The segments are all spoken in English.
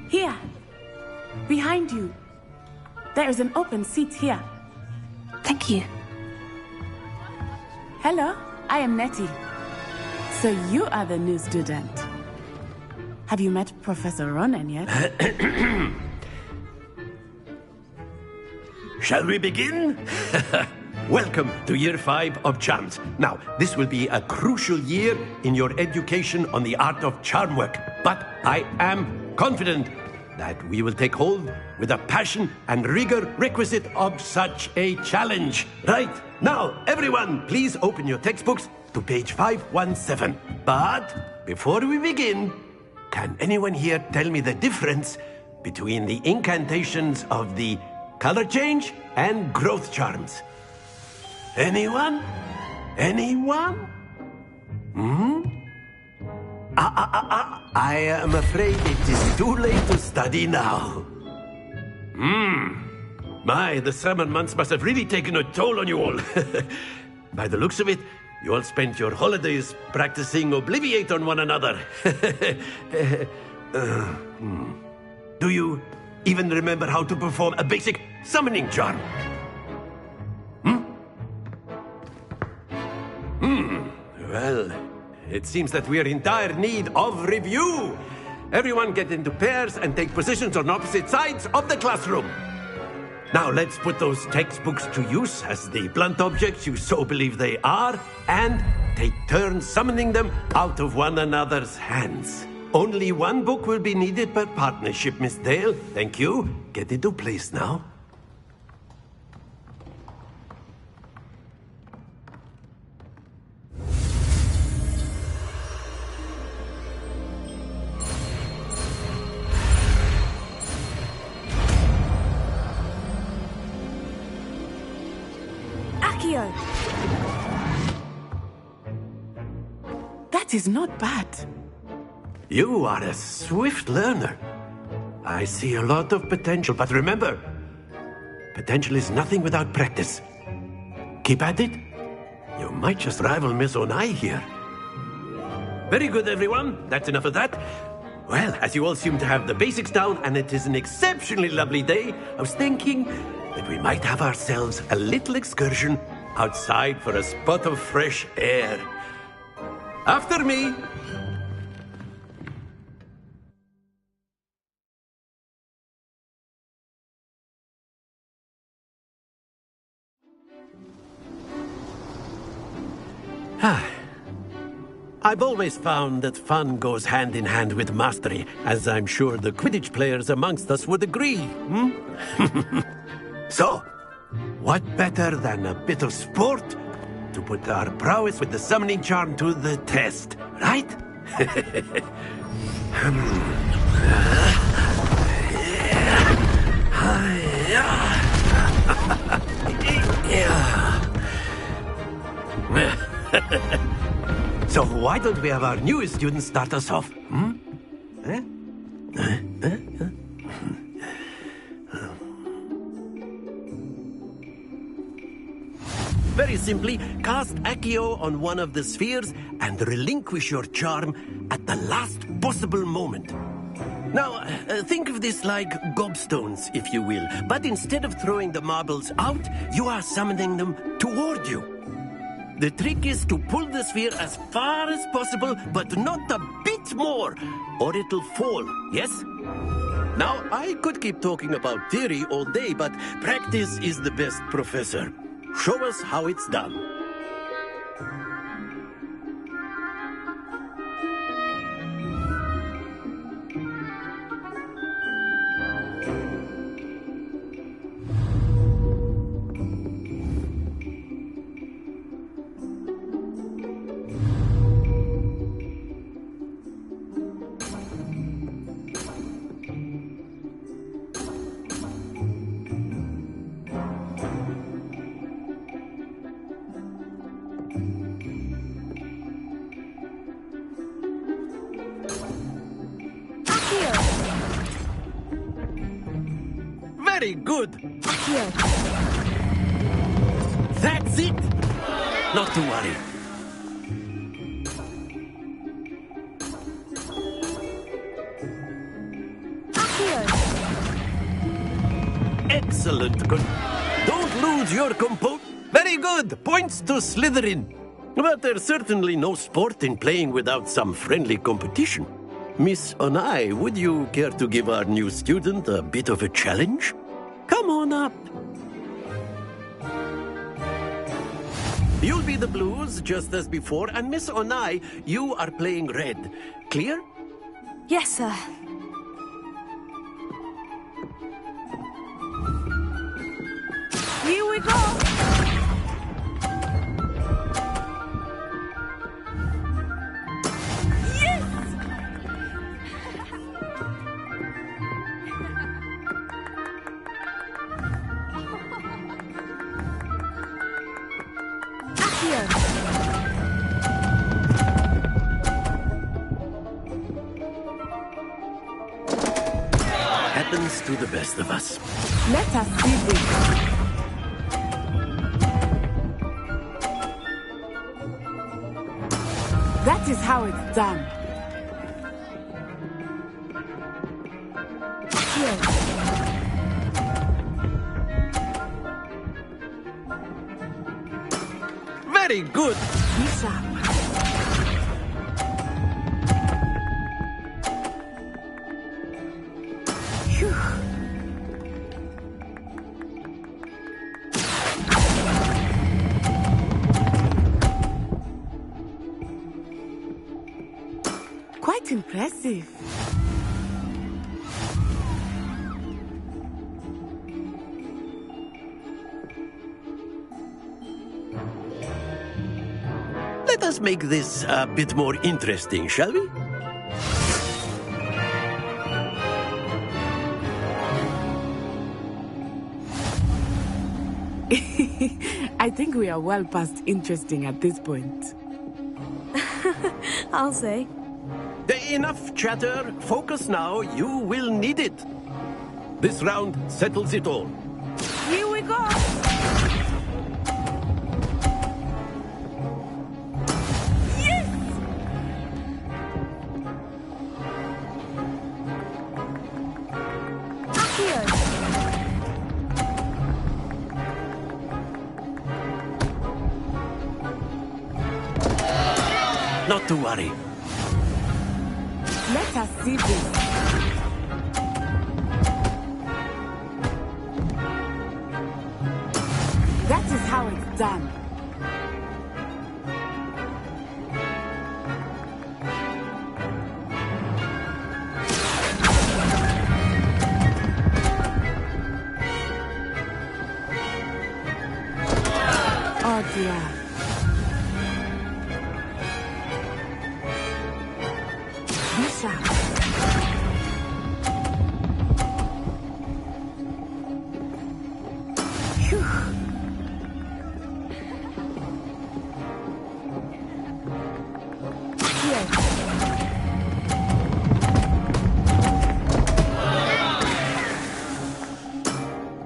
Here. Behind you. There is an open seat here. Thank you. Hello, I am Nettie. So you are the new student. Have you met Professor Ronan yet? Shall we begin? Welcome to Year 5 of Charms. Now, this will be a crucial year in your education on the art of charm work. But I am confident that we will take hold with the passion and rigor requisite of such a challenge. Right, now, everyone, please open your textbooks to page 517. But before we begin, can anyone here tell me the difference between the incantations of the color change and growth charms? Anyone? Anyone? I am afraid it is too late to study now. My, the summer months must have really taken a toll on you all. By the looks of it, you all spent your holidays practicing Obliviate on one another. Do you even remember how to perform a basic summoning charm? Well, it seems that we are in dire need of review. Everyone get into pairs and take positions on opposite sides of the classroom. Now let's put those textbooks to use as the blunt objects you so believe they are, and take turns summoning them out of one another's hands. Only one book will be needed per partnership, Miss Dale. Thank you. Get into place now. That is not bad. You are a swift learner. I see a lot of potential, but remember, potential is nothing without practice. Keep at it. You might just rival Miss Onai here. Very good, everyone. That's enough of that. Well, as you all seem to have the basics down, and it is an exceptionally lovely day, I was thinking that we might have ourselves a little excursion outside for a spot of fresh air. After me. I've always found that fun goes hand in hand with mastery, as I'm sure the Quidditch players amongst us would agree. So, what better than a bit of sport to put our prowess with the summoning charm to the test, right? So why don't we have our newest student start us off? Very simply, cast Accio on one of the spheres and relinquish your charm at the last possible moment. Now, think of this like gobstones, if you will, but instead of throwing the marbles out, you are summoning them toward you. The trick is to pull the sphere as far as possible, but not a bit more, or it'll fall, yes? Now, I could keep talking about theory all day, but practice is the best professor. Show us how it's done. Very good. Here. That's it. Not to worry. Excellent. Good. Don't lose your composure. Very good. Points to Slytherin. But there's certainly no sport in playing without some friendly competition. Miss Onai, would you care to give our new student a bit of a challenge? Come on up. You'll be the blues, just as before, and Miss Onai, you are playing red. Clear? Yes, sir. Here we go! Happens to the best of us. Let us see this. That is how it's done. Here. Very good. Be sharp. Phew. Quite impressive. Let us make this a bit more interesting, shall we? I think we are well past interesting at this point. I'll say. Enough chatter. Focus now. You will need it. This round settles it all. Here we go! Yes! Here. Not to worry. Let us see this. That is how it's done. Oh dear. Be sharp. Phew. Here.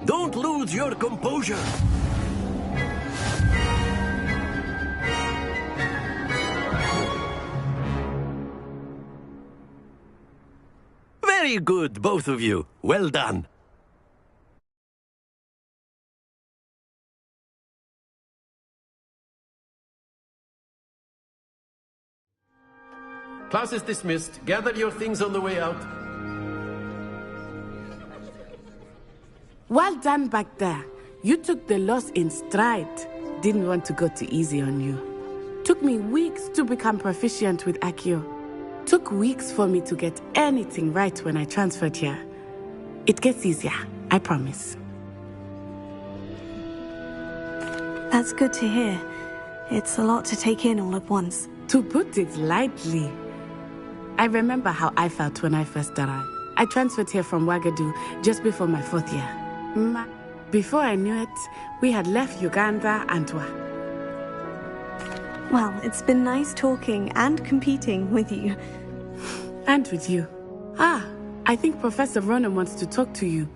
Don't lose your composure. Very good, both of you. Well done. Class is dismissed. Gather your things on the way out. Well done back there. You took the loss in stride. Didn't want to go too easy on you. Took me weeks to become proficient with Accio. Took weeks for me to get anything right when I transferred here. It gets easier, I promise. That's good to hear. It's a lot to take in all at once. To put it lightly, I remember how I felt when I first arrived. I transferred here from Ouagadougou just before my 4th year. Before I knew it, we had left Uganda and Well, it's been nice talking and competing with you. And with you. I think Professor Ronan wants to talk to you.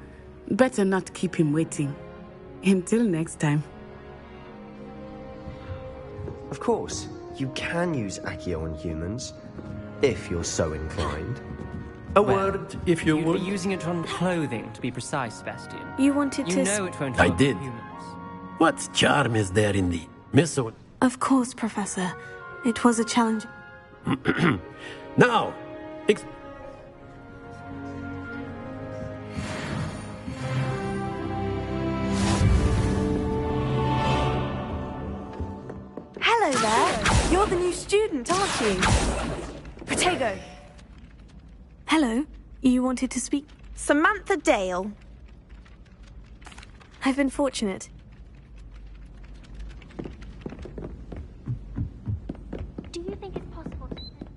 Better not keep him waiting. Until next time. Of course, you can use Accio on humans, if you're so inclined. A word, if you You'd would. be using it on clothing, to be precise, Sebastian. You wanted You to... know it won't I harm did. humans. What charm is there in the mistletoe? Of course, Professor. It was a challenge. Now, Hello there. You're the new student, aren't you? Protego. Hello. You wanted to speak? Samantha Dale. I've been fortunate. Do you think it's possible?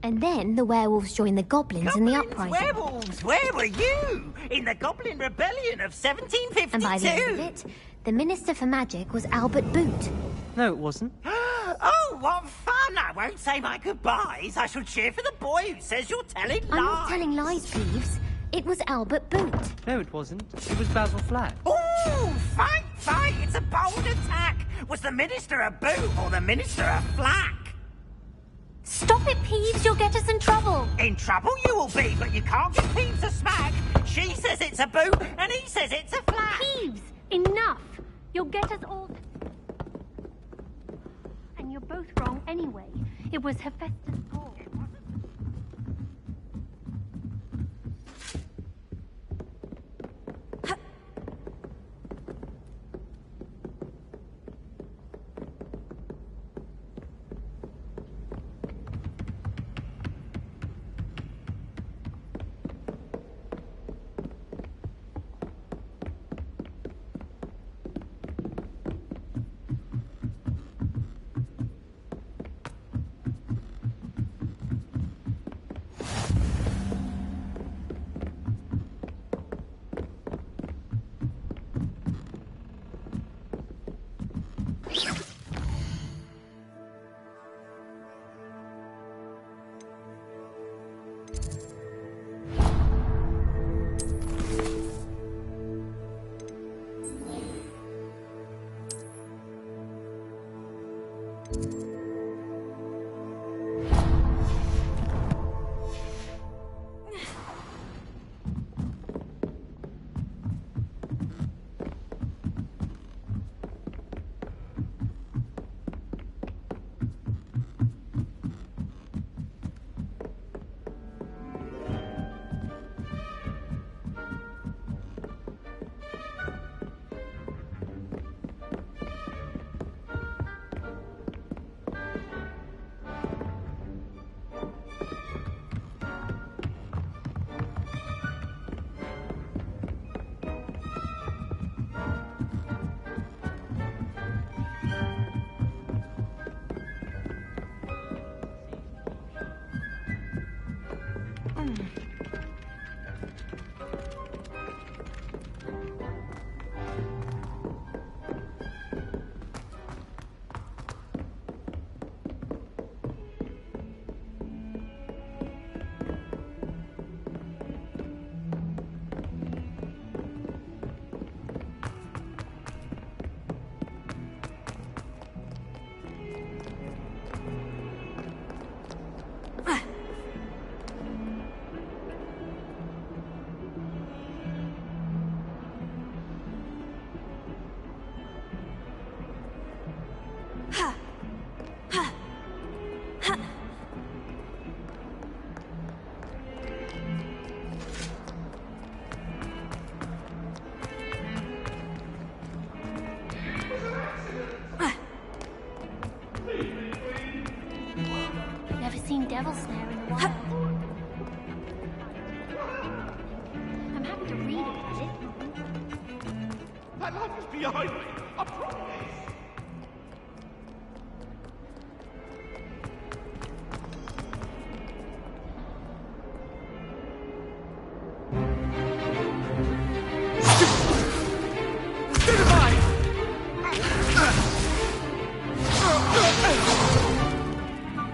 And then the werewolves joined the goblins in the uprising. Werewolves! Where were you? In the Goblin Rebellion of 1752! And by the end of it, the Minister for Magic was Albert Boot. No, it wasn't. Oh, what fun! I won't say my goodbyes. I shall cheer for the boy who says you're telling lies. I'm not telling lies, Peeves. It was Albert Boot. No, it wasn't. It was Basil Flack. Ooh, fight, fight! It's a bold attack! Was the Minister a boot or the Minister a flack? Stop it, Peeves. You'll get us in trouble. In trouble you will be, but you can't give Peeves a smack. She says it's a boot, and he says it's a flack. Peeves, enough. You'll get us all... And you're both wrong anyway. It was Hephaestus' ball. Devil Snare in the wild. I'm happy to read about it. That light is behind me. I promise.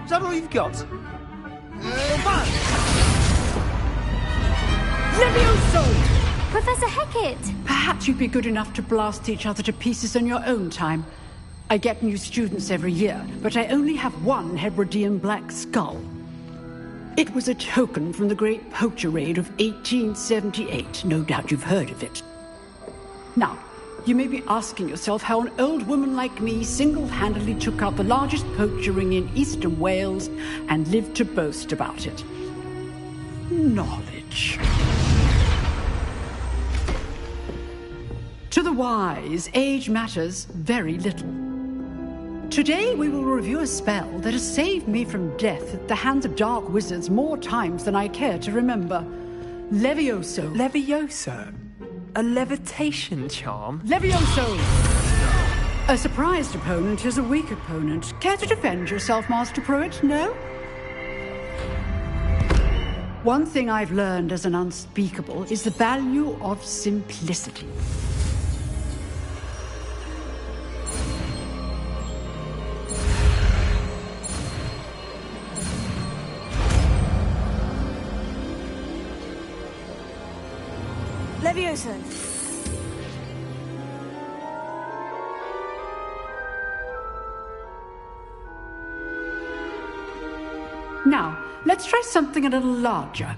Is that all you've got? Professor Hecat! Perhaps you'd be good enough to blast each other to pieces on your own time. I get new students every year, but I only have one Hebridean black skull. It was a token from the Great Poacher Raid of 1878. No doubt you've heard of it. Now, you may be asking yourself how an old woman like me single-handedly took out the largest poacher ring in eastern Wales and lived to boast about it. Knowledge. To the wise, age matters very little. Today we will review a spell that has saved me from death at the hands of dark wizards more times than I care to remember. Levioso. Levioso? A levitation charm? Levioso! A surprised opponent is a weak opponent. Care to defend yourself, Master Pruitt? No? One thing I've learned as an unspeakable is the value of simplicity. Levioso. Now, let's try something a little larger.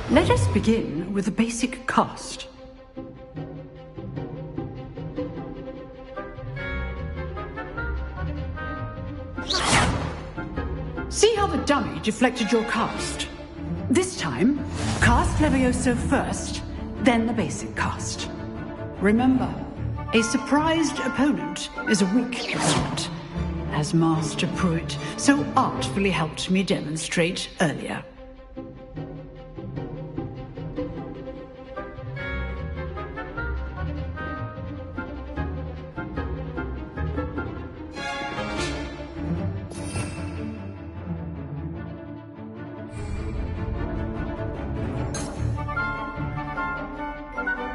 Let us begin with the basic cast. See how the dummy deflected your cast? This time, cast Levioso first, then the basic cast. Remember, a surprised opponent is a weak opponent, as Master Pruitt so artfully helped me demonstrate earlier.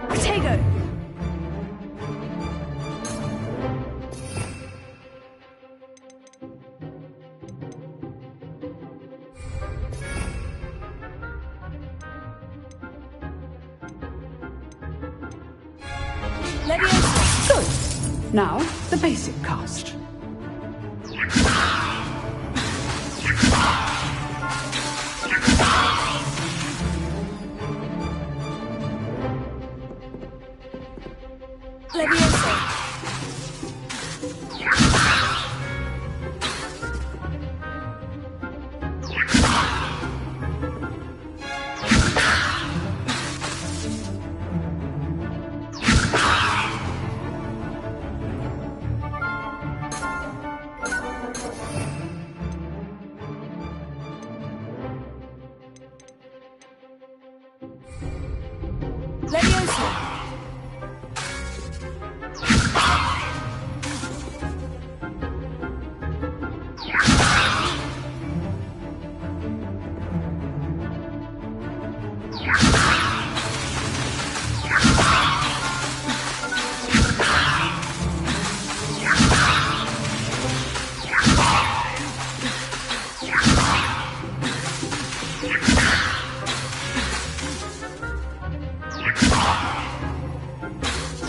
Protego. Levioso. Good. Now, the basic cast. Levioso. Levioso.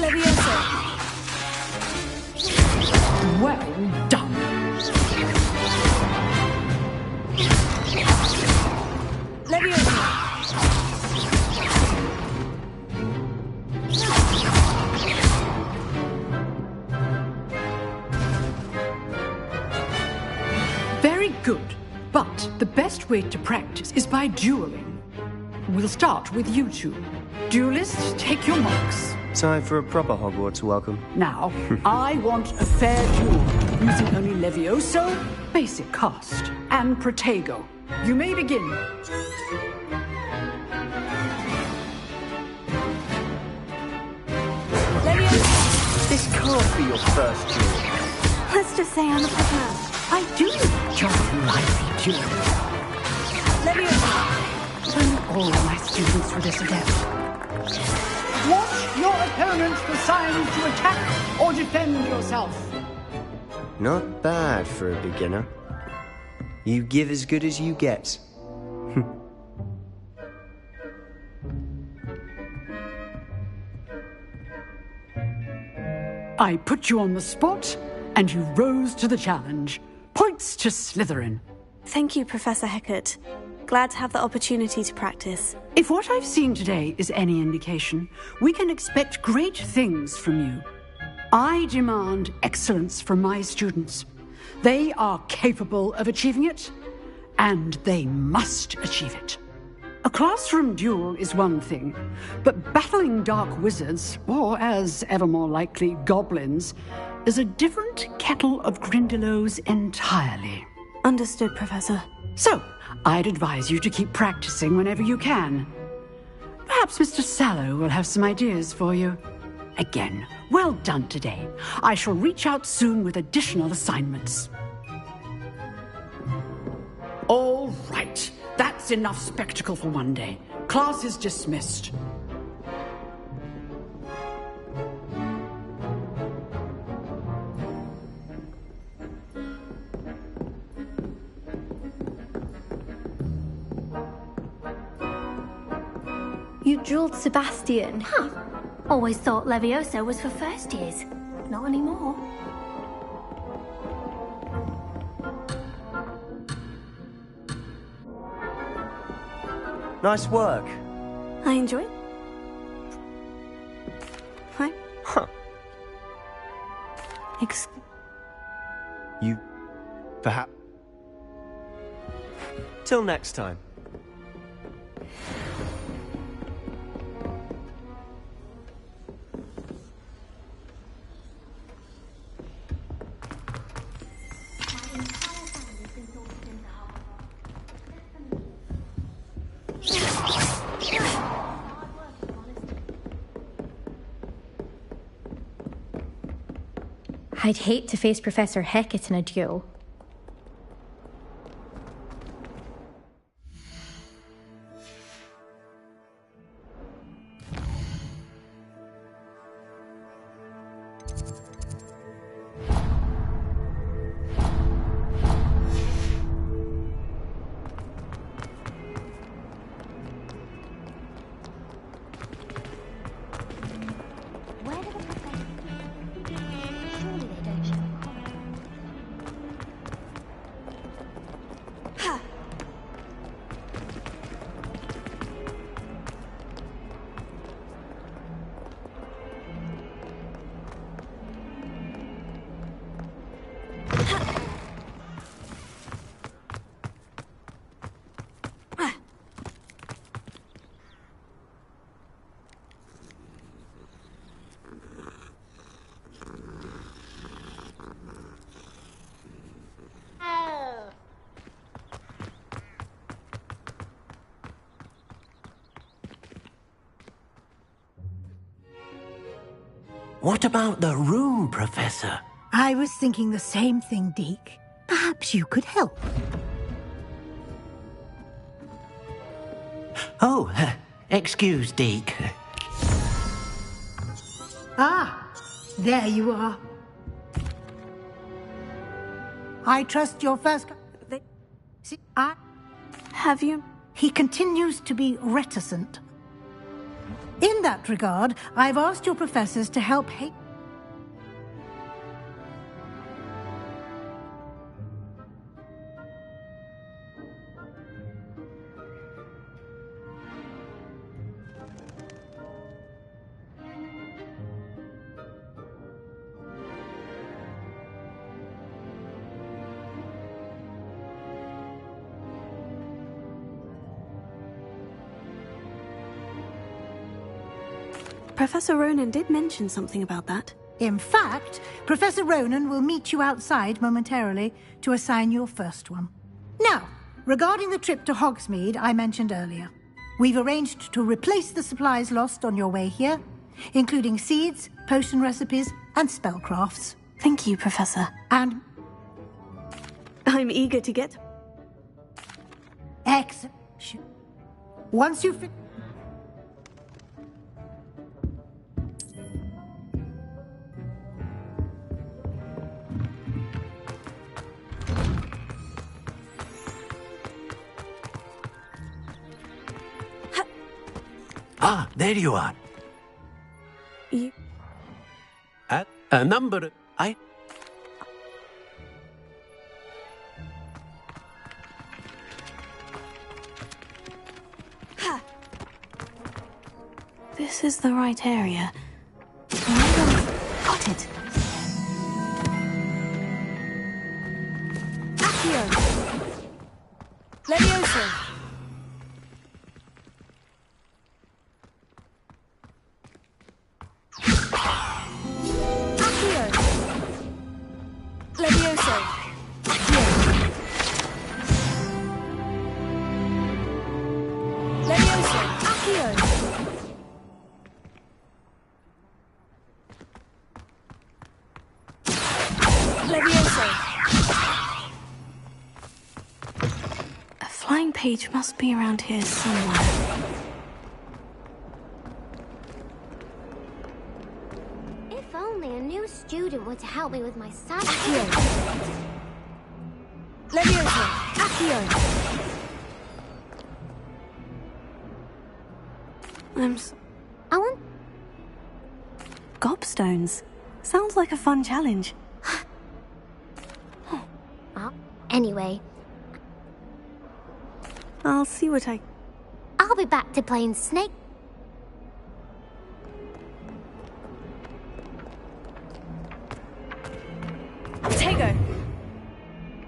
Levioso. Well done. Levioso. Very good. But the best way to practice is by dueling. We'll start with you two. Duelists, take your marks. Time for a proper Hogwarts welcome. Now, I want a fair duel, using only Levioso, basic cast, and Protego. You may begin. Levioso. This can't be your first duel. Let's just say I'm a prisoner. I do enjoy lively duels. Levioso. When all my students were this adept. Watch your opponent for signs to attack or defend yourself. Not bad for a beginner. You give as good as you get. I put you on the spot, and you rose to the challenge. Points to Slytherin. Thank you, Professor Hecat. Glad to have the opportunity to practice. If what I've seen today is any indication, we can expect great things from you. I demand excellence from my students. They are capable of achieving it, and they must achieve it. A classroom duel is one thing, but battling dark wizards, or as ever more likely, goblins, is a different kettle of Grindylows entirely. Understood, Professor. So, I'd advise you to keep practicing whenever you can. Perhaps Mr. Sallow will have some ideas for you. Again, well done today. I shall reach out soon with additional assignments. All right. That's enough spectacle for one day. Class is dismissed. You drilled Sebastian. Huh. Always thought Levioso was for first years. Not anymore. Nice work. I enjoy it. Hi. Huh. You... perhaps... Till next time. I'd hate to face Professor Hecat in a duel. What about the room, Professor? I was thinking the same thing, Deke. Perhaps you could help. Oh, excuse, Deke. Ah, there you are. I trust your first... See, Have you? He continues to be reticent. In that regard, I've asked your professors to help Professor Ronan did mention something about that. In fact, Professor Ronan will meet you outside momentarily to assign your first one. Now, regarding the trip to Hogsmeade I mentioned earlier, we've arranged to replace the supplies lost on your way here, including seeds, potion recipes, and spellcrafts. Thank you, Professor. And... I'm eager to get... Excellent. Once you've... Ah, there you are. You... At a number... This is the right area. Got it. Accio! Levioso! Accio! Levioso! Accio! Levioso! Accio! A flying page must be around here somewhere. If only a new student were to help me with my science. Accio! Levioso! Accio! I want... Gobstones. Sounds like a fun challenge. Well, anyway, I'll see what I'll be back to playing Snake. Tego!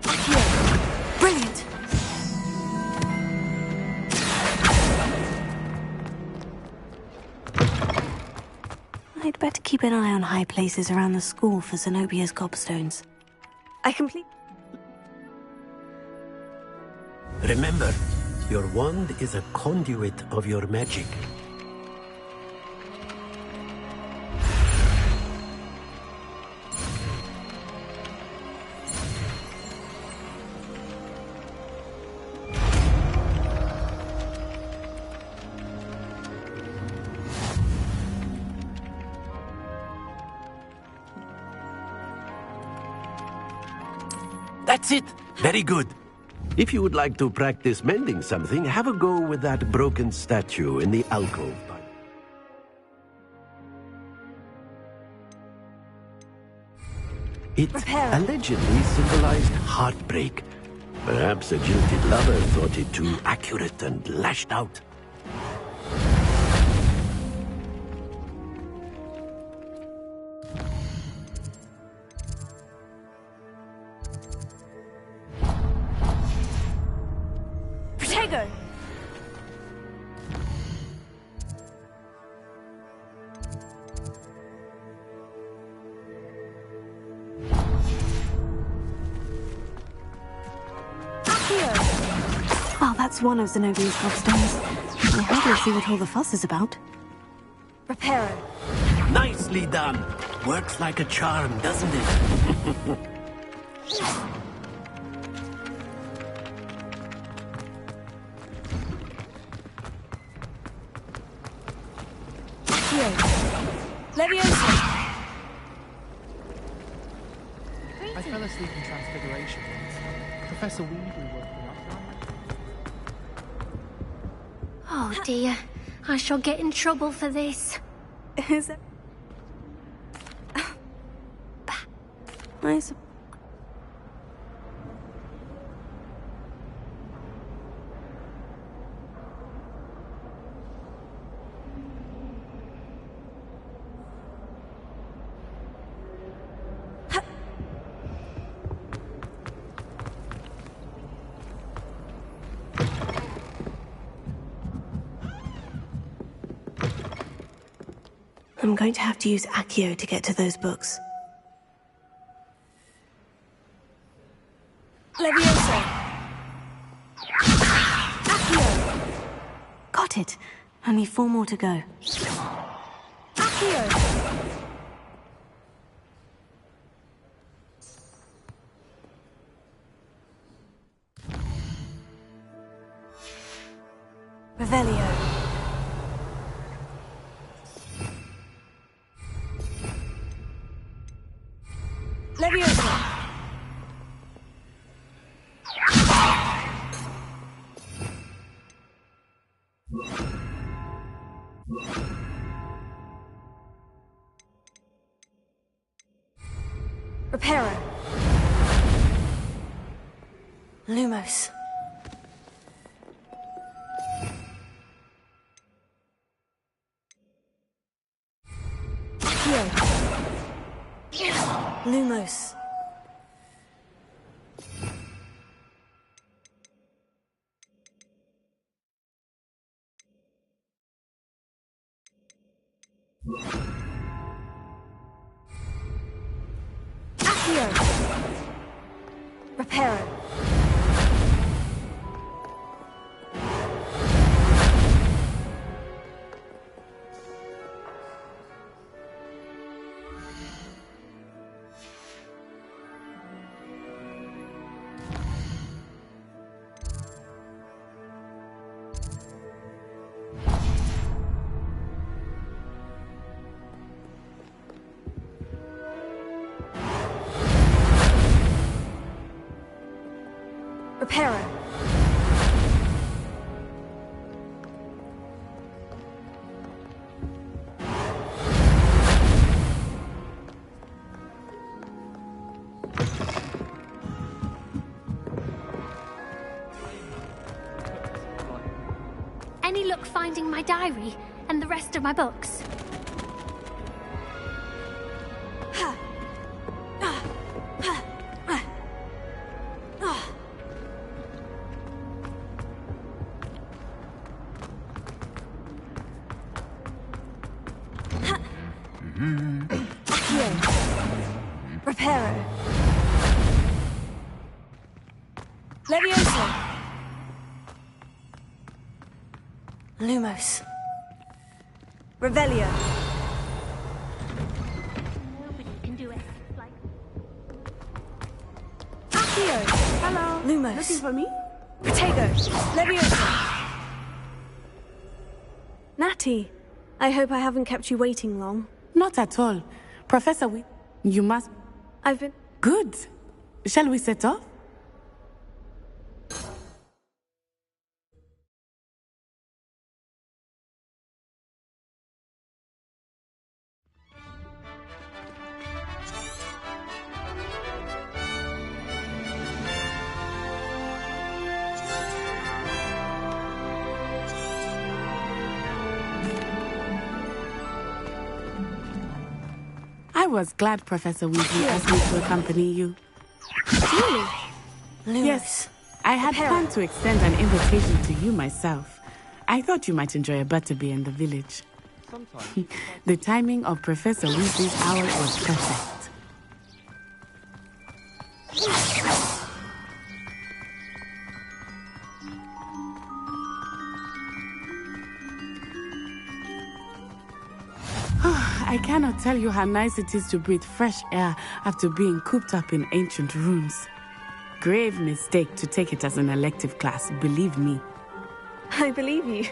Accio! Brilliant! I'd better keep an eye on high places around the school for Zenobia's gobstones. I complete... Remember, your wand is a conduit of your magic. That's it! Very good. If you would like to practice mending something, have a go with that broken statue in the alcove. It allegedly symbolized heartbreak. Perhaps a jilted lover thought it too accurate and lashed out. Protego! Well, that's one of Zenobia's gobstones. I hardly see what all the fuss is about. Reparo. Nicely done. Works like a charm, doesn't it? Leviosa! I fell asleep in Transfiguration once. Professor Weasley woke me up. Oh dear, I shall get in trouble for this. Is it? I'm going to have to use Accio to get to those books. Leviosa! Accio! Got it. Only 4 more to go. Accio! Revelio. Leviosa! Reparo. Lumos. Accio. Lumos. Accio. Reparo. Reparo. Any luck finding my diary and the rest of my books? Reparo. Levioso. Lumos. Revelio. Nobody can do it like... Accio. Hello. Lumos. Looking for me? Protego. Levioso. Natty, I hope I haven't kept you waiting long. Not at all. Professor, you must... I've been... Good. Shall we set off? I was glad Professor Weasley asked me to accompany you. Really? Lumos. Yes, I had planned to extend an invitation to you myself. I thought you might enjoy a butterbeer in the village. The timing of Professor Weasley's hour was perfect. I cannot tell you how nice it is to breathe fresh air after being cooped up in ancient rooms. Grave mistake to take it as an elective class, believe me. I believe you.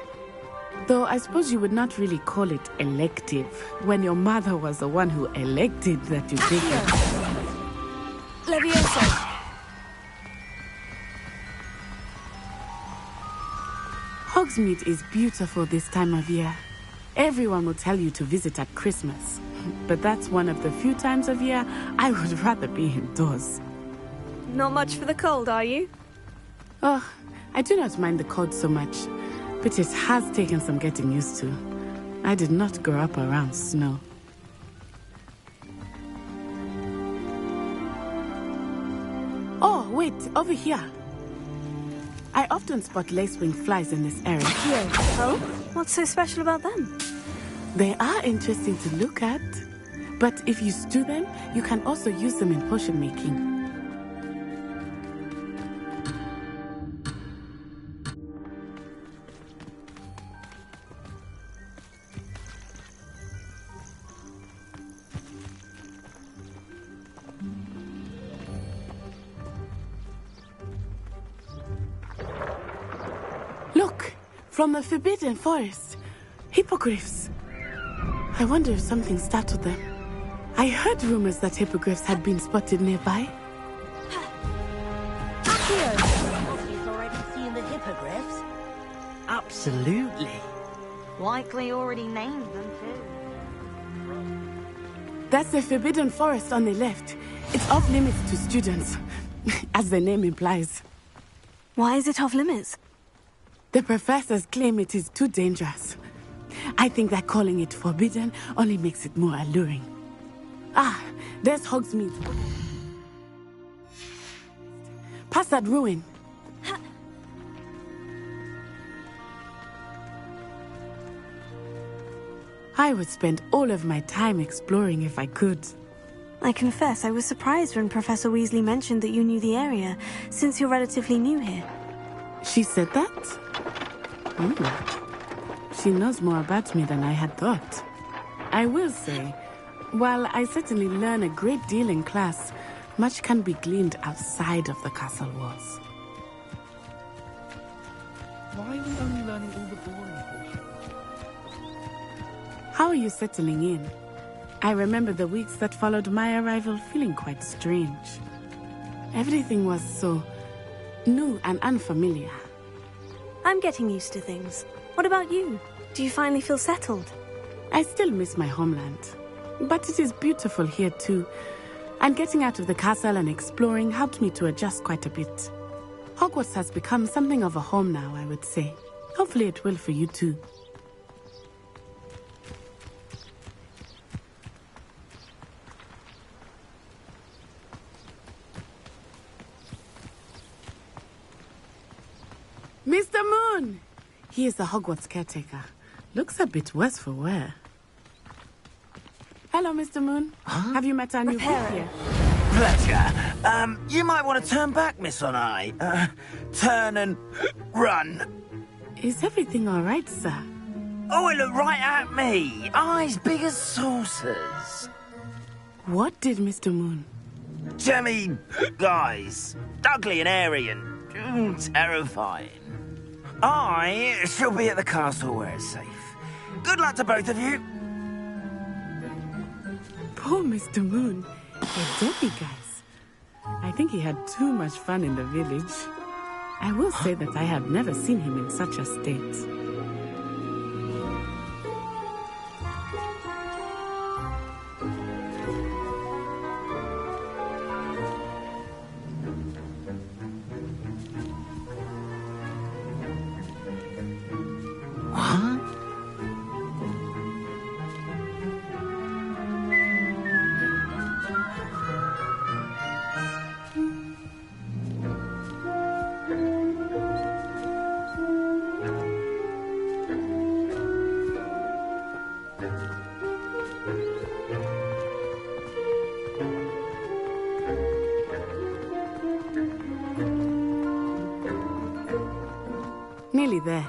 Though I suppose you would not really call it elective when your mother was the one who elected that you take it. Levioso. Hogsmeade is beautiful this time of year. Everyone will tell you to visit at Christmas. But that's one of the few times of year I would rather be indoors. Not much for the cold, are you? Oh, I do not mind the cold so much, but it has taken some getting used to. I did not grow up around snow. Oh, wait, over here. I often spot lacewing flies in this area. Oh? What's so special about them? They are interesting to look at, but if you stew them, you can also use them in potion making. Look, from the Forbidden Forest. Hippogriffs. I wonder if something startled them. I heard rumors that hippogriffs had been spotted nearby. You've already seen the hippogriffs? Absolutely. Likely already named them too. That's the Forbidden Forest on the left. It's off limits to students, as the name implies. Why is it off limits? The professors claim it is too dangerous. I think that calling it forbidden only makes it more alluring. Ah, there's Hogsmeade. Past that ruin. I would spend all of my time exploring if I could. I confess I was surprised when Professor Weasley mentioned that you knew the area, since you're relatively new here. She said that? She knows more about me than I had thought. I will say, while I certainly learn a great deal in class, much can be gleaned outside of the castle walls. Why are we only learning all the boring portions? How are you settling in? I remember the weeks that followed my arrival feeling quite strange. Everything was so new and unfamiliar. I'm getting used to things. What about you? Do you finally feel settled? I still miss my homeland, but it is beautiful here too. And getting out of the castle and exploring helped me to adjust quite a bit. Hogwarts has become something of a home now, I would say. Hopefully it will for you too. Mr. Moon! He is the Hogwarts caretaker. Looks a bit worse for wear. Hello, Mr. Moon. Huh? Have you met our new cook here? Pleasure. You might want to turn back, Miss Onai. Turn and run. Is everything all right, sir? Oh, it looked right at me. Eyes big as saucers. What did Mr. Moon? Jemmy guys. Ugly and airy and terrifying. I shall be at the castle where it's safe. Good luck to both of you. Poor Mr. Moon. A Debbie, guys. I think he had too much fun in the village. I will say that I have never seen him in such a state. Nearly there.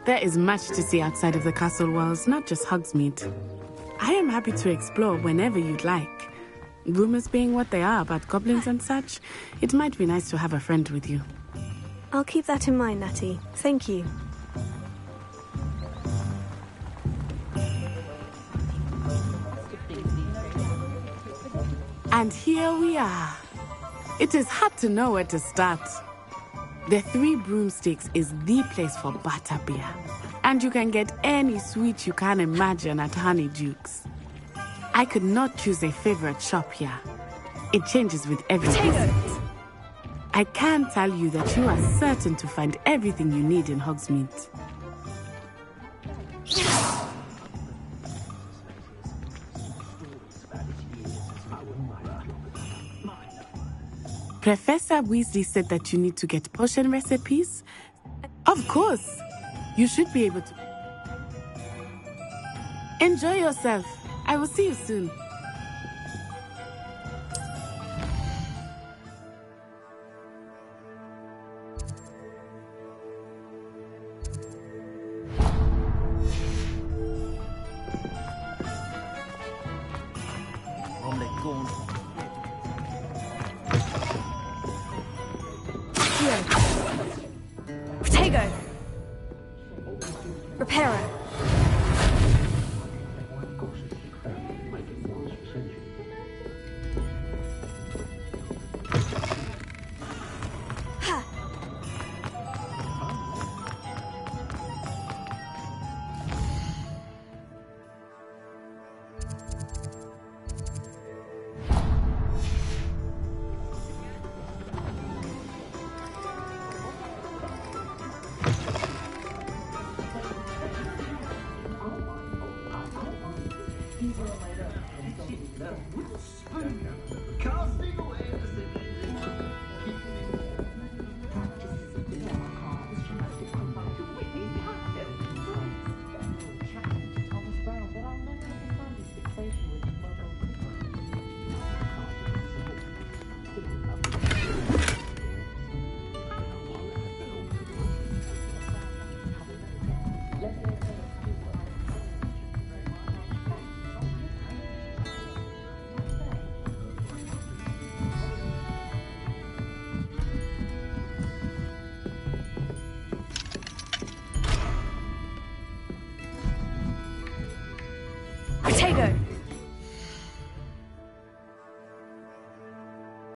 There is much to see outside of the castle walls, not just Hogsmeade. I am happy to explore whenever you'd like. Rumors being what they are about goblins and such, it might be nice to have a friend with you. I'll keep that in mind, Natty. Thank you. And here we are. It is hard to know where to start. The Three Broomsticks is the place for butterbeer. And you can get any sweet you can imagine at Honeydukes. I could not choose a favorite shop here. It changes with every visit. I can tell you that you are certain to find everything you need in Hogsmeade. Professor Weasley said that you need to get potion recipes? Of course. You should be able to. Enjoy yourself. I will see you soon. Protego! Reparo! Casting